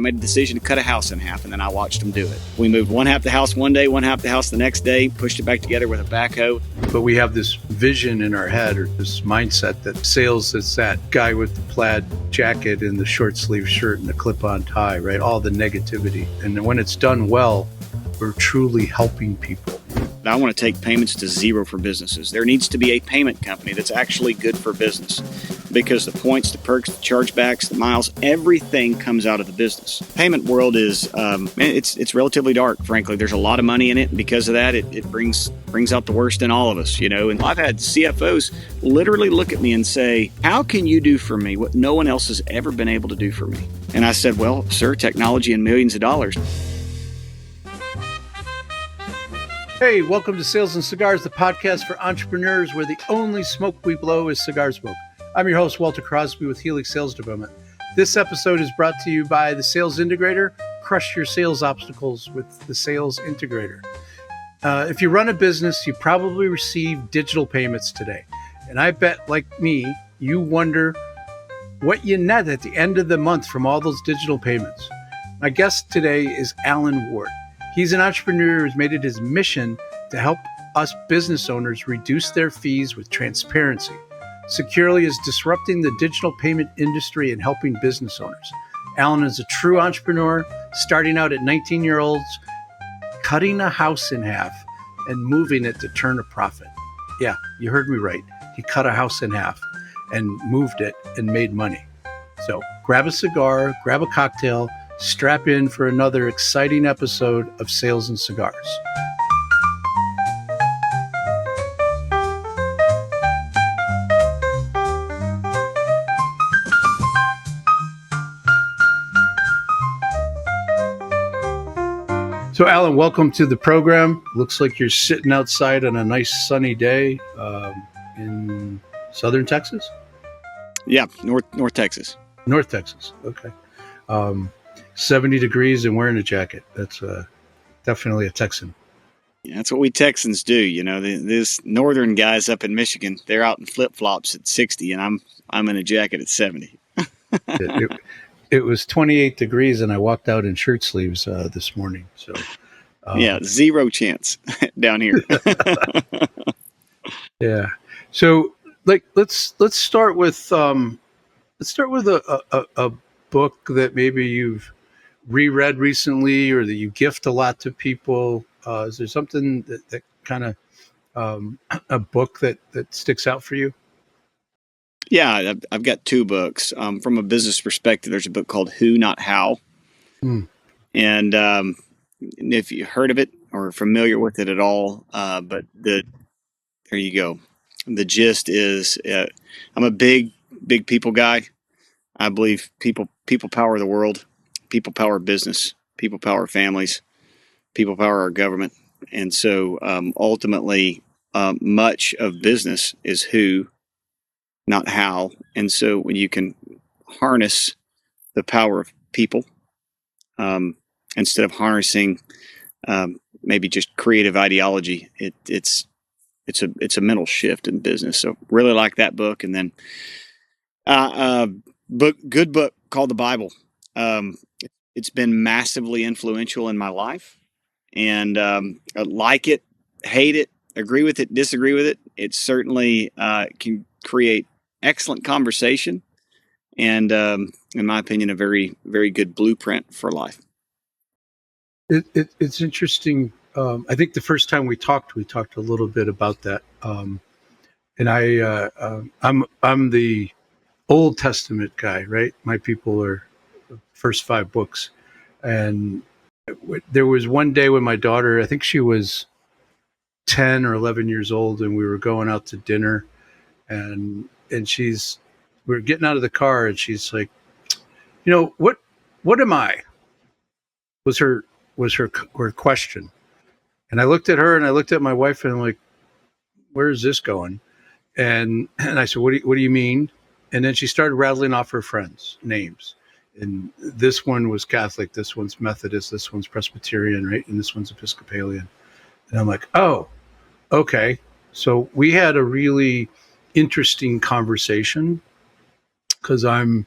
I made a decision to cut a house in half, and then I watched them do it. We moved one half the house one day, one half the house the next day, pushed it back together with a backhoe. But we have this vision in our head, or this mindset, that sales is that guy with the plaid jacket and the short sleeve shirt and the clip-on tie, right? All the negativity. And when it's done well, we're truly helping people. I want to take payments to zero for businesses. There needs to be a payment company that's actually good for business, because the points, the perks, the chargebacks, the miles, everything comes out of the business. Payment world is it's relatively dark, frankly. There's a lot of money in it, and because of that, it brings out the worst in all of us, And I've had CFOs literally look at me and say, "How can you do for me what no one else has ever been able to do for me?" And I said, "Well, sir, technology and millions of dollars." Hey, welcome to Sales and Cigars, the podcast for entrepreneurs where the only smoke we blow is cigar smoke. I'm your host, Walter Crosby with Helix Sales Development. This episode is brought to you by the Sales Integrator. Crush your sales obstacles with the Sales Integrator. If you run a business, you probably receive digital payments today. And I bet, like me, you wonder what you net at the end of the month from all those digital payments. My guest today is Alan Ward. He's an entrepreneur who's made it his mission to help us business owners reduce their fees with transparency. Securely is disrupting the digital payment industry and helping business owners. Alan is a true entrepreneur, starting out at 19-year-olds, cutting a house in half and moving it to turn a profit. Yeah, you heard me right. He cut a house in half and moved it and made money. So grab a cigar, grab a cocktail, strap in for another exciting episode of Sales and Cigars. So, Alan, welcome to the program. Looks like you're sitting outside on a nice sunny day in southern Texas? Yeah, North Texas. North Texas, okay. 70 degrees and wearing a jacket. That's definitely a Texan. Yeah, that's what we Texans do. This northern guys up in Michigan, they're out in flip-flops at 60, and I'm in a jacket at 70. It was 28 degrees, and I walked out in shirt sleeves this morning. So yeah, zero chance down here. Yeah. So let's start with a book that maybe you've reread recently or that you gift a lot to people. Is there something that kind of a book that sticks out for you? Yeah, I've got two books. From a business perspective, there's a book called Who, Not How. And if you heard of it or familiar with it at all, but there you go. The gist is I'm a big people guy. I believe people power the world, people power business, people power families, people power our government. And so ultimately, much of business is who, not how. And so when you can harness the power of people instead of harnessing maybe just creative ideology, it's a mental shift in business. So really like that book. And then good book called the Bible. It's been massively influential in my life, and I like it, hate it, agree with it, disagree with it. It certainly can create excellent conversation, and in my opinion, a very, very good blueprint for life. It's interesting. I think the first time we talked a little bit about that, and I'm the Old Testament guy, right? My people are the first 5 books. And there was one day when my daughter, I think she was 10 or 11 years old, and we were going out to dinner, and we were getting out of the car, and she's like, what am I? Was her question. And I looked at her and I looked at my wife and I'm like, where is this going? And I said, what do you mean? And then she started rattling off her friends' names. And this one was Catholic, this one's Methodist, this one's Presbyterian, right? And this one's Episcopalian. And I'm like, oh, okay. So we had a really interesting conversation because I'm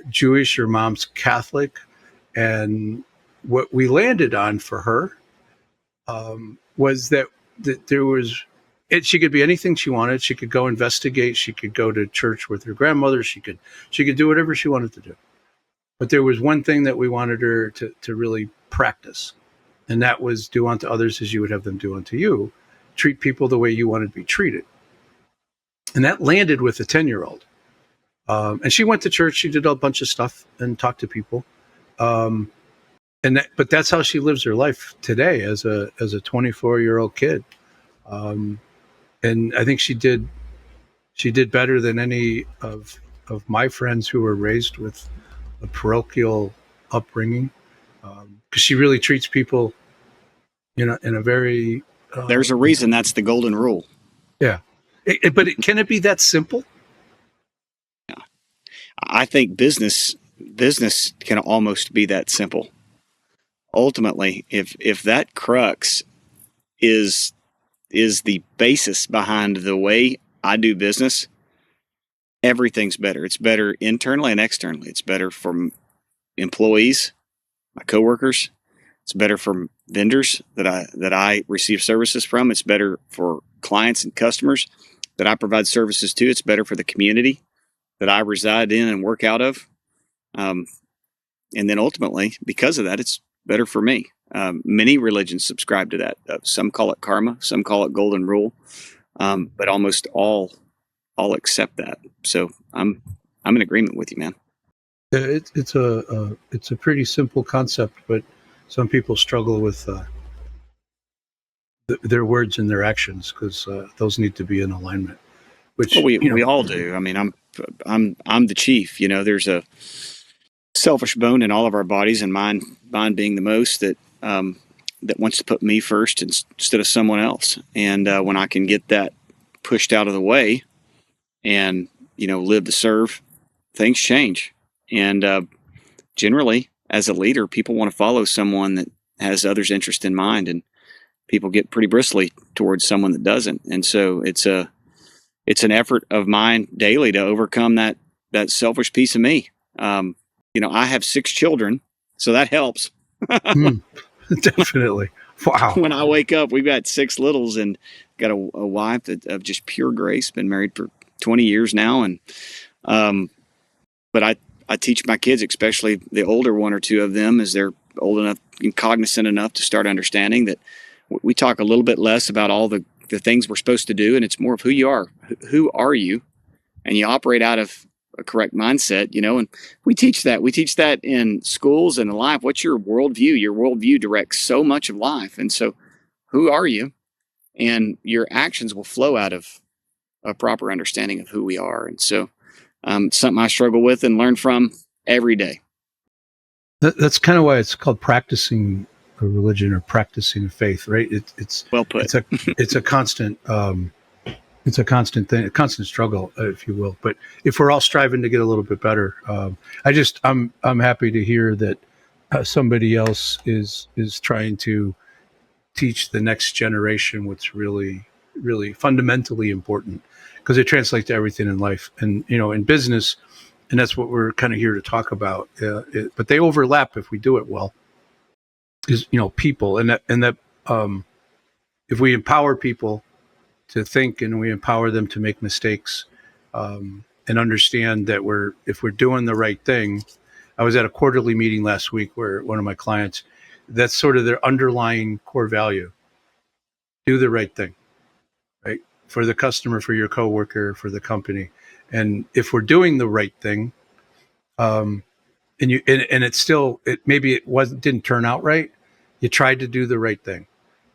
Jewish, her mom's Catholic. And what we landed on for her was that there was she could be anything she wanted. She could go investigate. She could go to church with her grandmother. She could do whatever she wanted to do. But there was one thing that we wanted her to really practice, and that was do unto others as you would have them do unto you. Treat people the way you wanted to be treated. And that landed with a 10-year-old. And she went to church. She did a bunch of stuff and talked to people. But that's how she lives her life today as a 24-year-old kid. And I think she did better than any of my friends who were raised with a parochial upbringing, because she really treats people, in a very. There's a reason that's the golden rule. Yeah, but can it be that simple? Yeah. I think business can almost be that simple. Ultimately, if that crux is the basis behind the way I do business, everything's better. It's better internally and externally. It's better for employees, my coworkers. It's better for vendors that I receive services from. It's better for clients and customers that I provide services to. It's better for the community that I reside in and work out of. And then ultimately, because of that, it's better for me. Many religions subscribe to that. Some call it karma, some call it golden rule, but almost all accept that. So I'm in agreement with you, man. It's a pretty simple concept, but some people struggle with their words and their actions, because those need to be in alignment. Which we all do. I mean, I'm the chief. There's a selfish bone in all of our bodies, and mine being the most, that wants to put me first instead of someone else. And when I can get that pushed out of the way and live to serve, things change. And generally, as a leader, people want to follow someone that has others' interest in mind, and people get pretty bristly towards someone that doesn't. And so it's an effort of mine daily to overcome that selfish piece of me. I have 6 children, so that helps. Definitely. Wow. When I wake up, we've got 6 littles, and got a wife of just pure grace, been married for 20 years now. And, but I teach my kids, especially the older one or two of them, as they're old enough and cognizant enough to start understanding that we talk a little bit less about all the things we're supposed to do, and it's more of who you are. Who are you? And you operate out of a correct mindset, and we teach that. We teach that in schools and in life. What's your worldview? Your worldview directs so much of life. And so who are you? And your actions will flow out of a proper understanding of who we are. And so it's something I struggle with and learn from every day. That's kind of why it's called practicing a religion or practicing a faith, right? It's well put. It's a constant it's a constant thing, a constant struggle, if you will. But if we're all striving to get a little bit better, I'm happy to hear that somebody else is trying to teach the next generation what's really, really fundamentally important, because it translates to everything in life and in business. And that's what we're kind of here to talk about. But they overlap if we do it well. Is people, and that if we empower people to think, and we empower them to make mistakes, and understand that if we're doing the right thing. I was at a quarterly meeting last week where one of my clients, that's sort of their underlying core value: do the right thing, right, for the customer, for your coworker, for the company. And if we're doing the right thing, and maybe it didn't turn out right, you tried to do the right thing,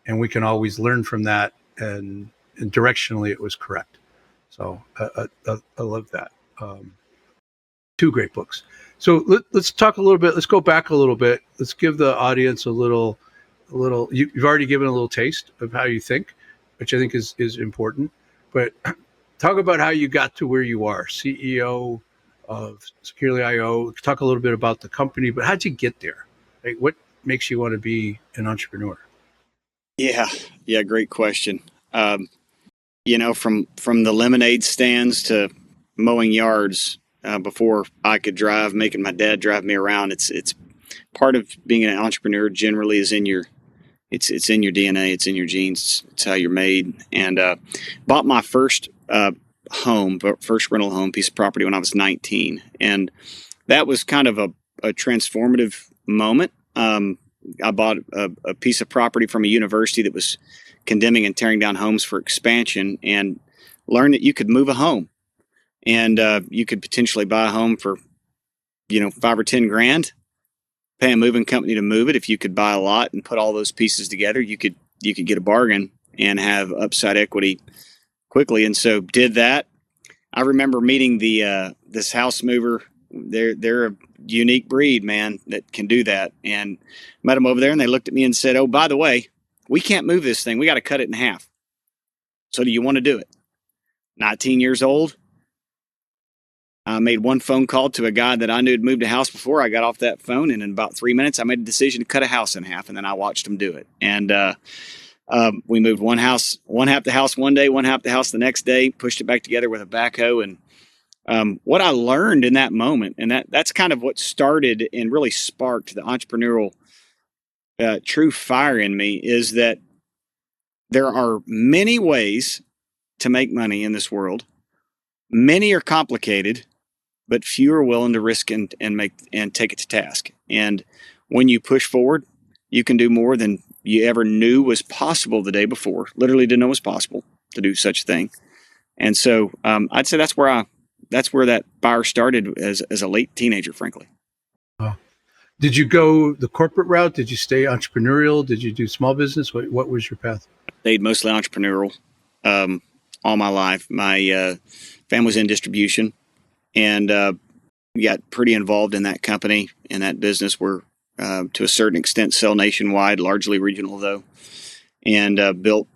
and we can always learn from that, and directionally it was correct. So I love that. 2 great books. So let's talk a little bit. Let's go back a little bit. Let's give the audience a little. You've already given a little taste of how you think, which I think is important. But talk about how you got to where you are, CEO of Securely.io. Talk a little bit about the company, but how'd you get there? Like, what makes you want to be an entrepreneur? Yeah, great question. From the lemonade stands to mowing yards before I could drive, making my dad drive me around. It's part of being an entrepreneur generally is it's in your DNA, it's in your genes, it's how you're made. And bought my first first rental home piece of property when I was 19, and that was kind of a transformative moment. I bought a piece of property from a university that was condemning and tearing down homes for expansion, and learned that you could move a home, and you could potentially buy a home for, $5 or $10,000, pay a moving company to move it. If you could buy a lot and put all those pieces together, you could get a bargain and have upside equity quickly. And so did that. I remember meeting this house mover. They're a unique breed, man, that can do that. And met them over there, and they looked at me and said, "Oh, by the way, we can't move this thing. We got to cut it in half. So do you want to do it?" 19 years old. I made one phone call to a guy that I knew had moved a house before. I got off that phone, and in about 3 minutes, I made a decision to cut a house in half, and then I watched him do it. And we moved one half the house one day, one half the house the next day, pushed it back together with a backhoe. And what I learned in that moment, and that's kind of what started and really sparked the entrepreneurial true fire in me, is that there are many ways to make money in this world. Many are complicated, but few are willing to risk and take it to task. And when you push forward, you can do more than you ever knew was possible the day before. Literally didn't know it was possible to do such a thing. And so I'd say that's where that fire started as a late teenager, frankly. Did you go the corporate route? Did you stay entrepreneurial? Did you do small business? What was your path? I stayed mostly entrepreneurial all my life. My family was in distribution, and got pretty involved in that company, in that business. We're to a certain extent sell nationwide, largely regional though, and built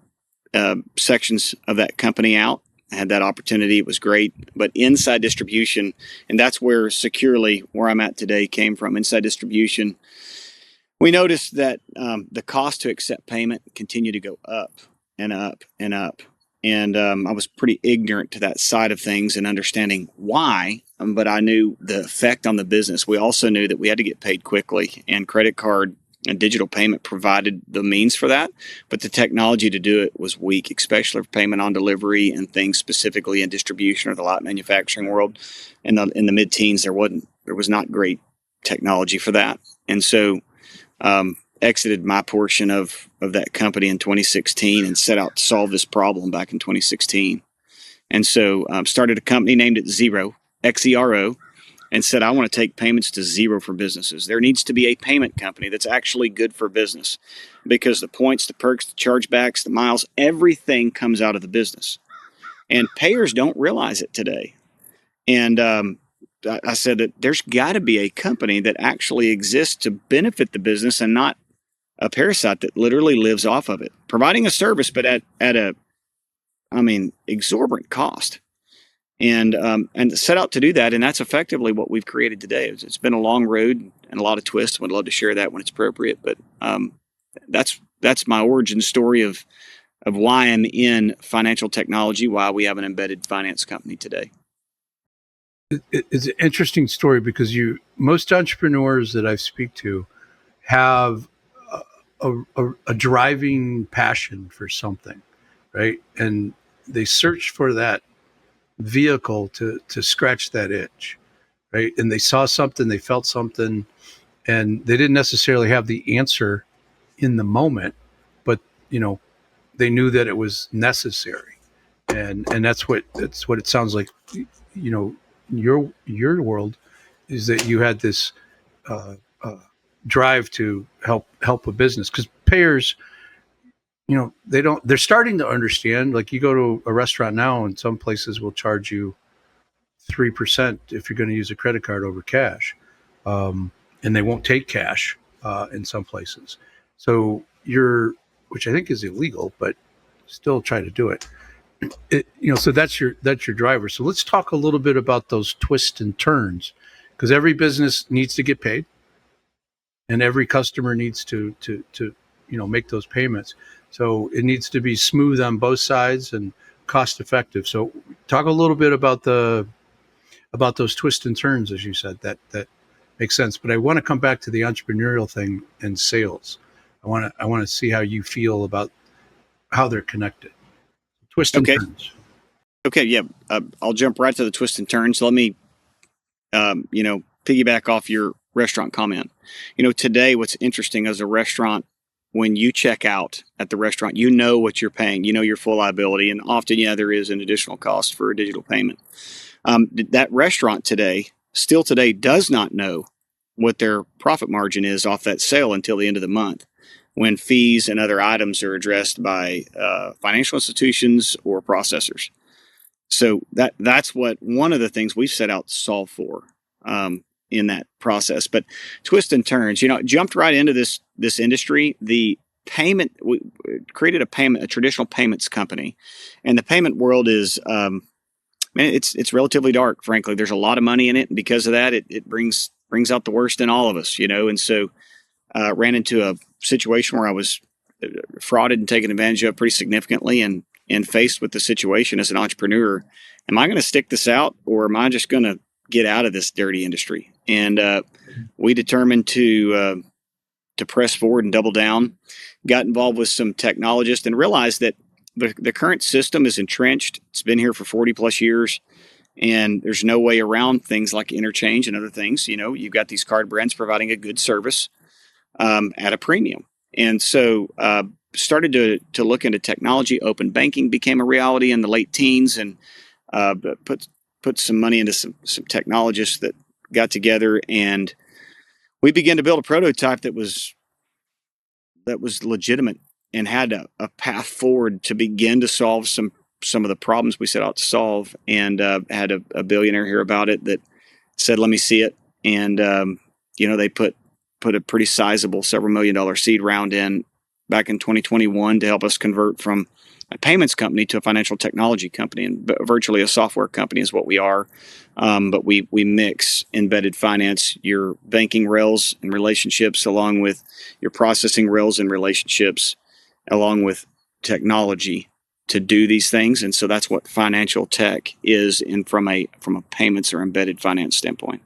sections of that company out. I had that opportunity. It was great. But inside distribution, and that's where securely where I'm at today came from. Inside distribution, we noticed that the cost to accept payment continued to go up and up and up. And I was pretty ignorant to that side of things and understanding why, but I knew the effect on the business. We also knew that we had to get paid quickly, and credit card and digital payment provided the means for that, but the technology to do it was weak, especially for payment on delivery and things specifically in distribution or the light manufacturing world. In the mid-teens, there was not great technology for that, and so exited my portion of that company in 2016 and set out to solve this problem back in 2016. And so started a company, named it Xero, Xero, and said, I want to take payments to zero for businesses. There needs to be a payment company that's actually good for business, because the points, the perks, the chargebacks, the miles, everything comes out of the business. And payers don't realize it today. And I said that there's got to be a company that actually exists to benefit the business and not a parasite that literally lives off of it, providing a service, but at a exorbitant cost. And set out to do that, and that's effectively what we've created today. It's been a long road and a lot of twists. Would love to share that when it's appropriate, but that's my origin story of why I'm in financial technology, why we have an embedded finance company today. It's an interesting story, because most entrepreneurs that I speak to have a driving passion for something, right? And they search for that vehicle to scratch that itch, right? And they saw something, they felt something, and they didn't necessarily have the answer in the moment, but they knew that it was necessary, and that's what it sounds like. Your world is that you had this drive to help a business, because payers, they're starting to understand. Like, you go to a restaurant now, and some places will charge you 3% if you're going to use a credit card over cash, and they won't take cash in some places. So which I think is illegal, but still try to do it. So that's your driver. So let's talk a little bit about those twists and turns, because every business needs to get paid, and every customer needs to make those payments. So it needs to be smooth on both sides and cost effective. So talk a little bit about those twists and turns, as you said, that makes sense. But I want to come back to the entrepreneurial thing and sales. I want to see how you feel about how they're connected. Twist and Okay. turns. Okay. Yeah. I'll jump right to the twist and turns. Let me, piggyback off your restaurant comment. Today, what's interesting as a restaurant, when you check out at the restaurant, you know what you're paying, your full liability. And often, there is an additional cost for a digital payment. That restaurant still today does not know what their profit margin is off that sale until the end of the month, when fees and other items are addressed by financial institutions or processors. So that's what one of the things we've set out to solve for in that process. But twist and turns, jumped right into this industry. The payment, we created a traditional payments company, and the payment world is it's relatively dark. Frankly, there's a lot of money in it, and because of that, it brings out the worst in all of us. And so ran into a situation where I was frauded and taken advantage of pretty significantly, and faced with the situation as an entrepreneur. Am I going to stick this out, or am I just going to get out of this dirty industry? And we determined to press forward and double down. Got involved with some technologists and realized that the current system is entrenched. It's been here for 40 plus years, and there's no way around things like interchange and other things. You've got these card brands providing a good service at a premium. And so started to look into technology. Open banking became a reality in the late teens, and put some money into some technologists that got together, and we began to build a prototype that was legitimate and had a path forward to begin to solve some of the problems we set out to solve. And had a billionaire hear about it that said, "Let me see it." And they put a pretty sizable several $1 million seed round in back in 2021 to help us convert from a payments company to a financial technology company, and virtually a software company is what we are. But we mix embedded finance, your banking rails and relationships, along with your processing rails and relationships, along with technology to do these things. And so that's what financial tech is, from a payments or embedded finance standpoint.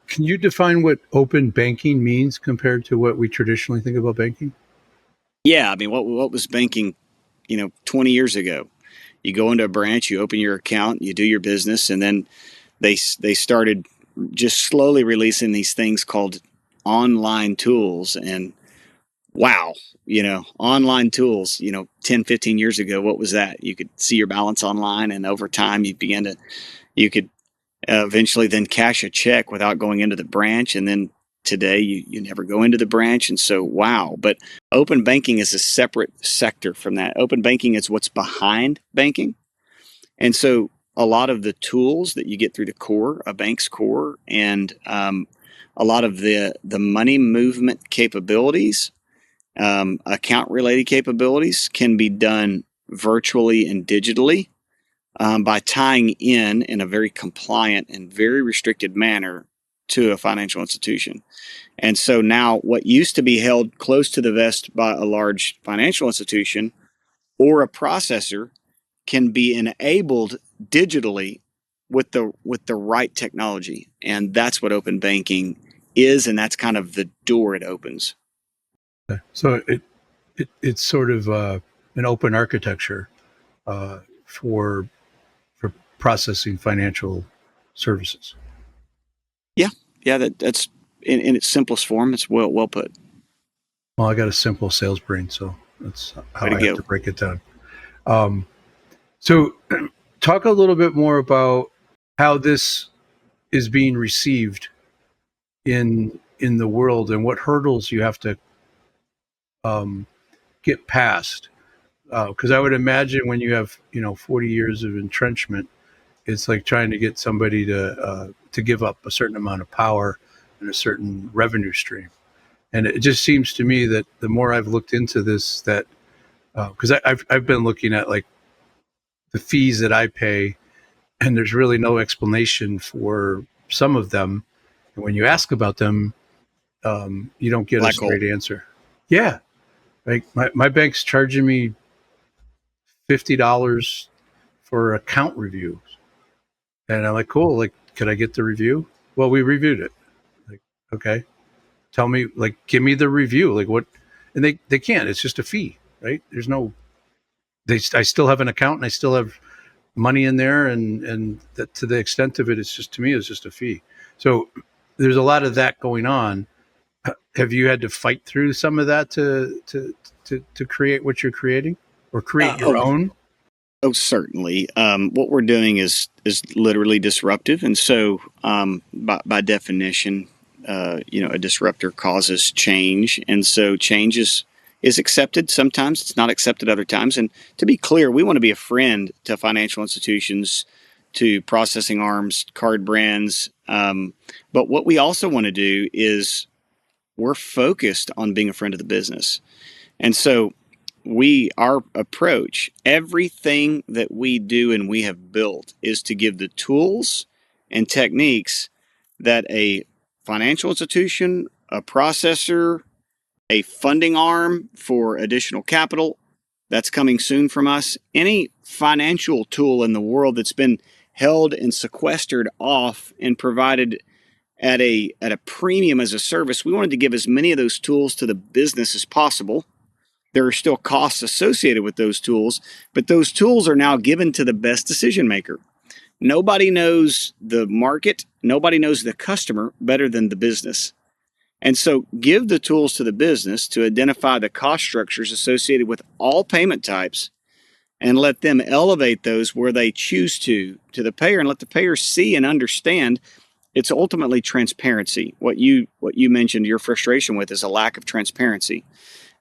Can you define what open banking means compared to what we traditionally think about banking? Yeah, I mean, what was banking, 20 years ago? You go into a branch, you open your account, you do your business, and then they started just slowly releasing these things called online tools. And wow, online tools, 10, 15 years ago, what was that? You could see your balance online, and over time you could eventually then cash a check without going into the branch. And then today you never go into the branch. And so, wow. But open banking is a separate sector from that. Open banking is what's behind banking. And so a lot of the tools that you get through the core, a bank's core, and a lot of the money movement capabilities, account related capabilities, can be done virtually and digitally, by tying in a very compliant and very restricted manner to a financial institution. And so now what used to be held close to the vest by a large financial institution or a processor can be enabled digitally with the right technology. And that's what open banking is, and that's kind of the door it opens. Okay. So it's sort of an open architecture for processing financial services. Yeah, that's in its simplest form. It's well put. Well, I got a simple sales brain, so that's how Way to I have go. to break it down. So talk a little bit more about how this is being received in the world, and what hurdles you have to get past. Because I would imagine when you have 40 years of entrenchment, it's like trying to get somebody to give up a certain amount of power and a certain revenue stream. And it just seems to me that the more I've looked into this, that because I've been looking at like the fees that I pay, and there's really no explanation for some of them. And when you ask about them, you don't get a Black hole. straight answer. Yeah, like my bank's charging me $50 for account reviews, and I'm like, cool. Like, could I get the review? Well, we reviewed it. Like, Okay. Tell me, like, give me the review. Like what, and they can't, it's just a fee, right? There's no, I still have an account and I still have money in there. And that, to the extent of it, it's just, to me, it's just a fee. So there's a lot of that going on. Have you had to fight through some of that to create what you're creating or create your Oh, own? oh, certainly. What we're doing is literally disruptive, and so by definition, a disruptor causes change, and so change is accepted. Sometimes it's not accepted other times. And to be clear, we want to be a friend to financial institutions, to processing arms, card brands. But what we also want to do is we're focused on being a friend of the business. And so our approach, everything that we do and we have built is to give the tools and techniques that a financial institution, a processor, a funding arm for additional capital that's coming soon from us, any financial tool in the world that's been held and sequestered off and provided at a premium as a service, we wanted to give as many of those tools to the business as possible. There are still costs associated with those tools, but those tools are now given to the best decision maker. Nobody knows the market, nobody knows the customer better than the business. And so give the tools to the business to identify the cost structures associated with all payment types and let them elevate those where they choose to the payer, and let the payer see and understand. It's ultimately transparency. What you mentioned your frustration with is a lack of transparency.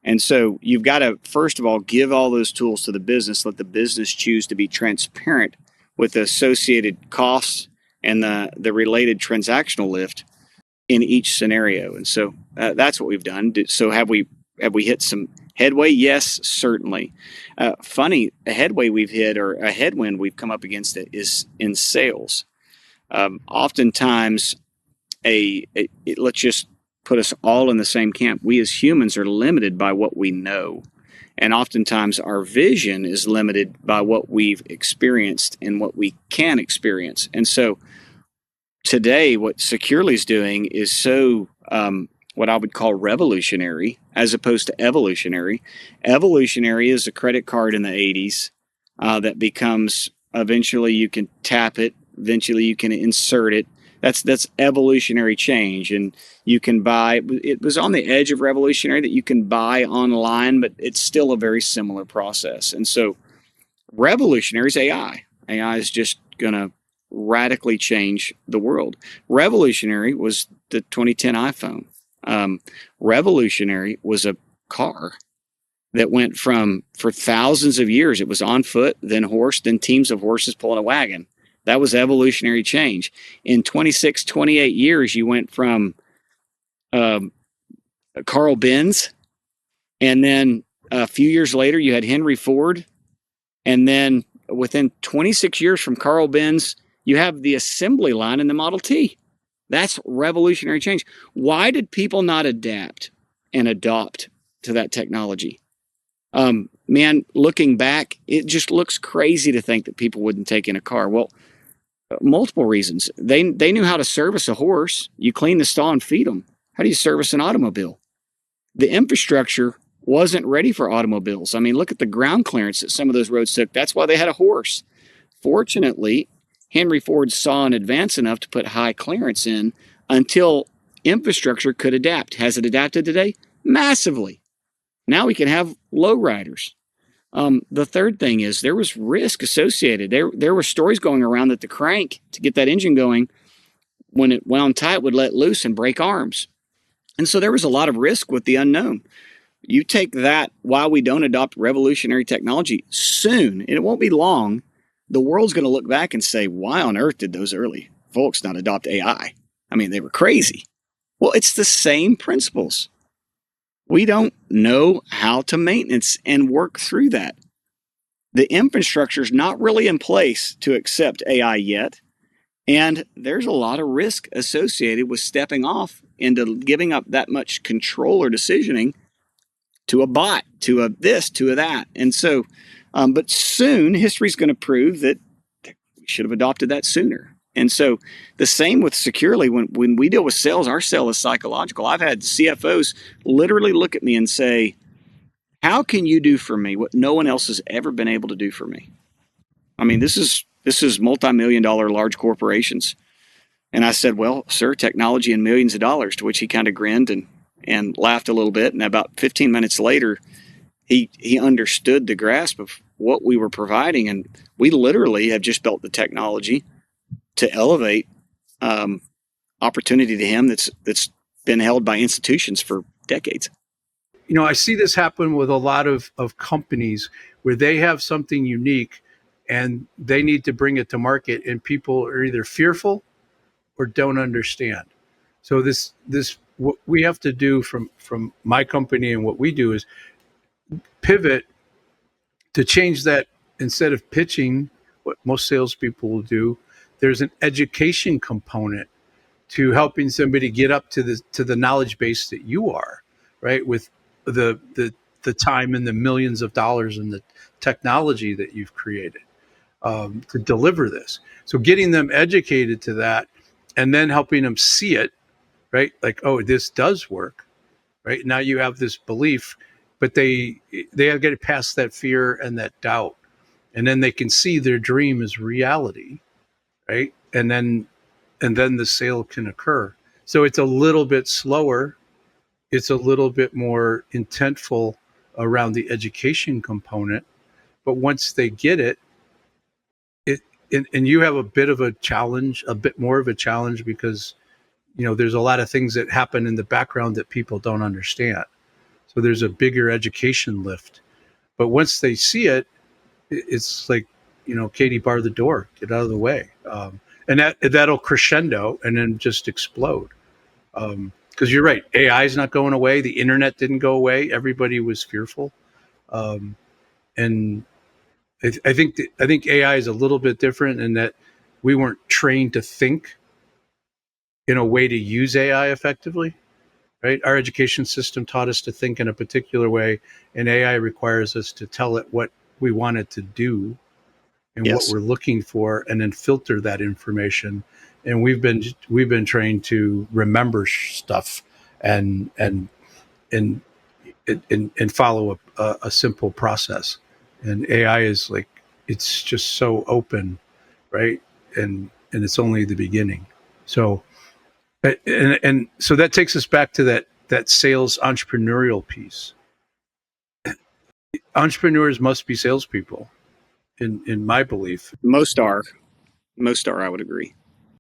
And so you've got to, first of all, give all those tools to the business, let the business choose to be transparent with the associated costs and the related transactional lift in each scenario. And so that's what we've done. So have we hit some headway? Yes, certainly. Funny, a headway we've hit, or a headwind we've come up against, it is in sales. Oftentimes, let's just put us all in the same camp. We as humans are limited by what we know. And oftentimes our vision is limited by what we've experienced and what we can experience. And so today, what Securely is doing is so what I would call revolutionary as opposed to evolutionary. Evolutionary is a credit card in the 80s that becomes, eventually you can tap it, eventually you can insert it. That's evolutionary change. And you can buy, it was on the edge of revolutionary that you can buy online, but it's still a very similar process. And so revolutionary is AI. AI is just going to radically change the world. Revolutionary was the 2010 iPhone. Revolutionary was a car that went from, for thousands of years, it was on foot, then horse, then teams of horses pulling a wagon. That was evolutionary change. In 26, 28 years, you went from Carl Benz, and then a few years later, you had Henry Ford. And then within 26 years from Carl Benz, you have the assembly line in the Model T. That's revolutionary change. Why did people not adapt and adopt to that technology? Man, looking back, it just looks crazy to think that people wouldn't take in a car. Well, multiple reasons. They knew how to service a horse. You clean the stall and feed them. How do you service an automobile? The infrastructure wasn't ready for automobiles. I mean, look at the ground clearance that some of those roads took. That's why they had a horse. Fortunately, Henry Ford saw in advance enough to put high clearance in until infrastructure could adapt. Has it adapted today? Massively. Now we can have lowriders. The third thing is there was risk associated. There were stories going around that the crank to get that engine going, when it wound tight, would let loose and break arms. And so there was a lot of risk with the unknown. You take that, while we don't adopt revolutionary technology, soon, and it won't be long, the world's going to look back and say, why on earth did those early folks not adopt AI? I mean, they were crazy. Well, it's the same principles. We don't know how to maintenance and work through that. The infrastructure is not really in place to accept AI yet. And there's a lot of risk associated with stepping off into giving up that much control or decisioning to a bot, to a this, to a that. And so, but soon history's going to prove that we should have adopted that sooner. And so the same with Securely. When we deal with sales, our sale is psychological. I've had CFOs literally look at me and say, how can you do for me what no one else has ever been able to do for me? I mean, this is multi-million-dollar large corporations. And I said, well, sir, technology and millions of dollars, to which he kind of grinned and laughed a little bit. And about 15 minutes later, he understood the grasp of what we were providing. And we literally have just built the technology to elevate opportunity to him that's been held by institutions for decades. You know, I see this happen with a lot of companies where they have something unique and they need to bring it to market, and people are either fearful or don't understand. So this what we have to do from my company and what we do is pivot to change that. Instead of pitching, what most salespeople will do, there's an education component to helping somebody get up to the knowledge base that you are, right? With the time and the millions of dollars and the technology that you've created to deliver this. So getting them educated to that, and then helping them see it, right? Like, oh, this does work, right? Now you have this belief, but they have to get past that fear and that doubt, and then they can see their dream is reality, right? And then the sale can occur. So it's a little bit slower. It's a little bit more intentful around the education component. But once they get it, and you have a bit of a challenge, a bit more of a challenge, because, you know, there's a lot of things that happen in the background that people don't understand. So there's a bigger education lift. But once they see it, it's like, you know, Katie, bar the door, get out of the way. And that'll crescendo and then just explode. Because you're right, AI is not going away. The internet didn't go away. Everybody was fearful. And I think AI is a little bit different in that we weren't trained to think in a way to use AI effectively, right? Our education system taught us to think in a particular way, and AI requires us to tell it what we want it to do and what we're looking for, and then filter that information. And we've been trained to remember stuff and follow a simple process. And AI is like, it's just so open, right? And it's only the beginning. So, and so that takes us back to that sales entrepreneurial piece. Entrepreneurs must be salespeople, in my belief. Most are, I would agree.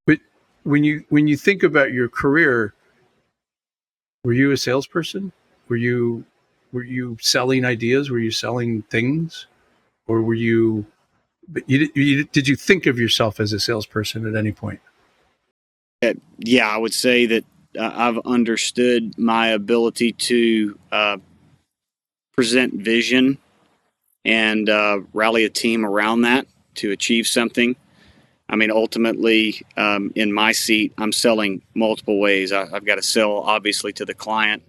But when you think about your career, were you a salesperson? Were you selling ideas? Were you selling things? Or were you, did you think of yourself as a salesperson at any point? Yeah, I would say that I've understood my ability to present vision and rally a team around that to achieve something. I mean, ultimately, in my seat, I'm selling multiple ways. I've got to sell, obviously, to the client.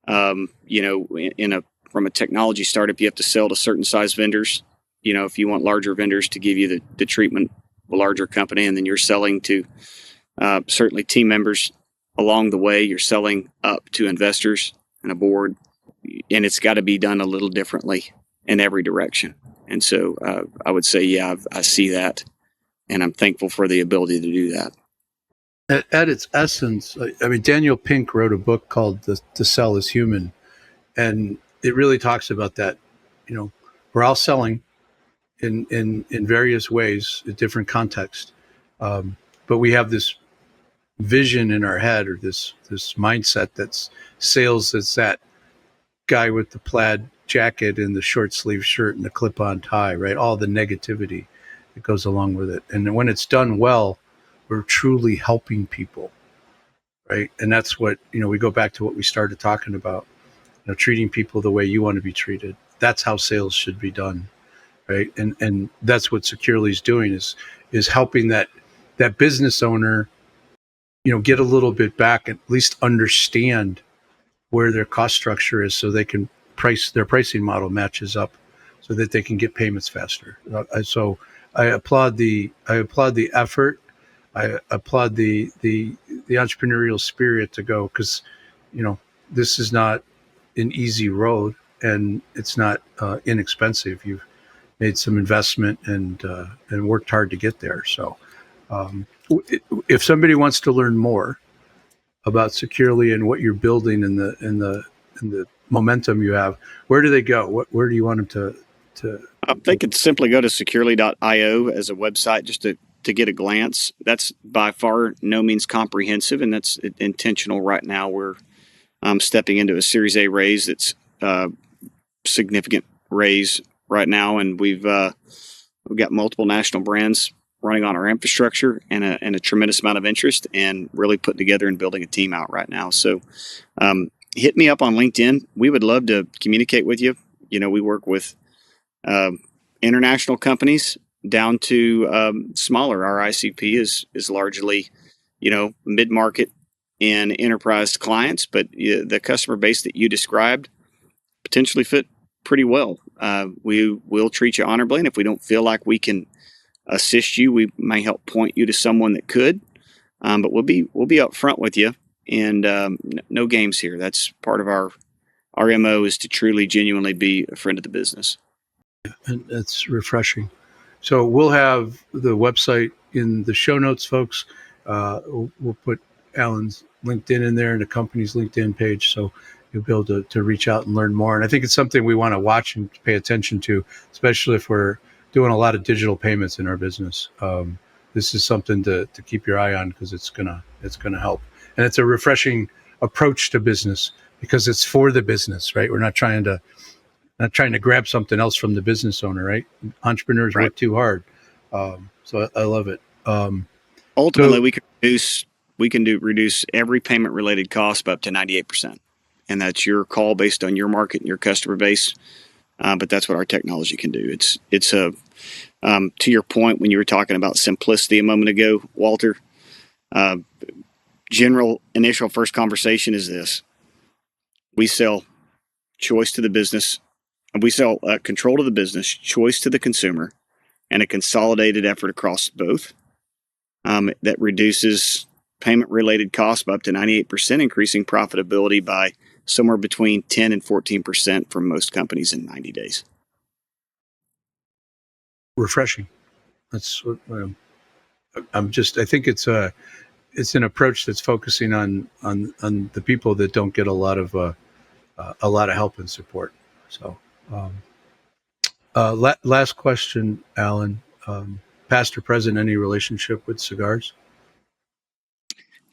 You know, from a technology startup, you have to sell to certain size vendors. You know, if you want larger vendors to give you the treatment of a larger company, and then you're selling to certainly team members along the way. You're selling up to investors and a board, and it's got to be done a little differently in every direction. And so I would say, yeah, I see that, and I'm thankful for the ability to do that. At its essence, I mean, Daniel Pink wrote a book called "The Sell is Human," and it really talks about that. You know, we're all selling in various ways, in different contexts, but we have this vision in our head, or this mindset that's sales. That's that guy with the plaid jacket and the short sleeve shirt and the clip-on tie, right? All the negativity that goes along with it. And when it's done well, we're truly helping people, right? And that's what, you know, we go back to what we started talking about, you know, treating people the way you want to be treated. That's how sales should be done, right? And that's what Securely is doing, is helping that business owner, you know, get a little bit back, at least understand where their cost structure is, so they can their pricing model matches up, so that they can get payments faster. So I applaud the effort. I applaud the entrepreneurial spirit to go, because, this is not an easy road, and it's not inexpensive. You've made some investment and worked hard to get there. So, if somebody wants to learn more about Securely and what you're building and the momentum you have, where do they go? Where do you want them to? They could simply go to securely.io as a website just to get a glance. That's by far no means comprehensive, and that's intentional right now. We're stepping into a Series A raise that's significant raise right now, and we've got multiple national brands running on our infrastructure and a tremendous amount of interest, and really putting together and building a team out right now. So hit me up on LinkedIn. We would love to communicate with you. We work with international companies down to smaller. Our ICP is largely, mid-market and enterprise clients, but the customer base that you described potentially fit pretty well. We will treat you honorably, and if we don't feel like we can assist you, we may help point you to someone that could. But we'll be upfront with you, and no games here. That's part of our MO, is to truly, genuinely be a friend of the business. And it's refreshing. So we'll have the website in the show notes, folks. We'll put Alan's LinkedIn in there and the company's LinkedIn page, so you'll be able to reach out and learn more. And I think it's something we want to watch and pay attention to, especially if we're doing a lot of digital payments in our business. This is something to keep your eye on, because it's gonna help. And it's a refreshing approach to business, because it's for the business, right? We're not trying to grab something else from the business owner, right? Entrepreneurs work too hard. So I love it. Ultimately, we can reduce every payment related cost by up to 98%. And that's your call based on your market and your customer base. But that's what our technology can do. It's to your point when you were talking about simplicity a moment ago, Walter, general initial first conversation is this: we sell choice to the business, and we sell control to the business, choice to the consumer, and a consolidated effort across both that reduces payment related costs by up to 98%, increasing profitability by somewhere between 10 and 14% for most companies in 90 days. Refreshing. That's what I think it's an approach that's focusing on the people that don't get a lot of help and support. So, last question, Alan. Past or present, any relationship with cigars?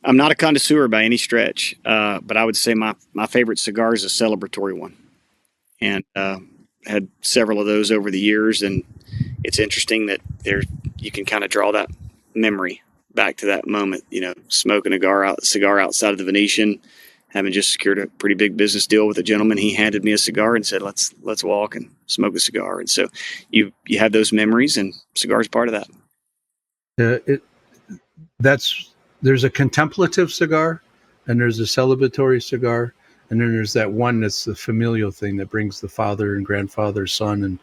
I'm not a connoisseur by any stretch, but I would say my favorite cigar is a celebratory one, and had several of those over the years. And it's interesting that you can kind of draw that memory back to that moment. Smoking a cigar outside of the Venetian, having just secured a pretty big business deal with a gentleman. He handed me a cigar and said, "Let's walk and smoke a cigar." And so you have those memories, and cigar is part of that. There's a contemplative cigar, and there's a celebratory cigar, and then there's that one that's the familial thing that brings the father and grandfather, son, and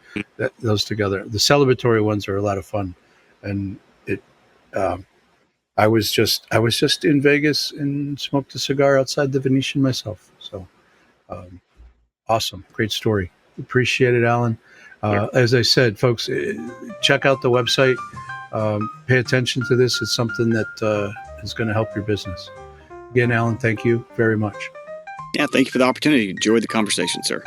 those together. The celebratory ones are a lot of fun, and I was just in Vegas and smoked a cigar outside the Venetian myself. So awesome, great story. Appreciate it, Alan. As I said, folks, check out the website. Pay attention to this. It's something that is going to help your business. Again, Alan, thank you very much. Yeah, thank you for the opportunity. Enjoyed the conversation, sir.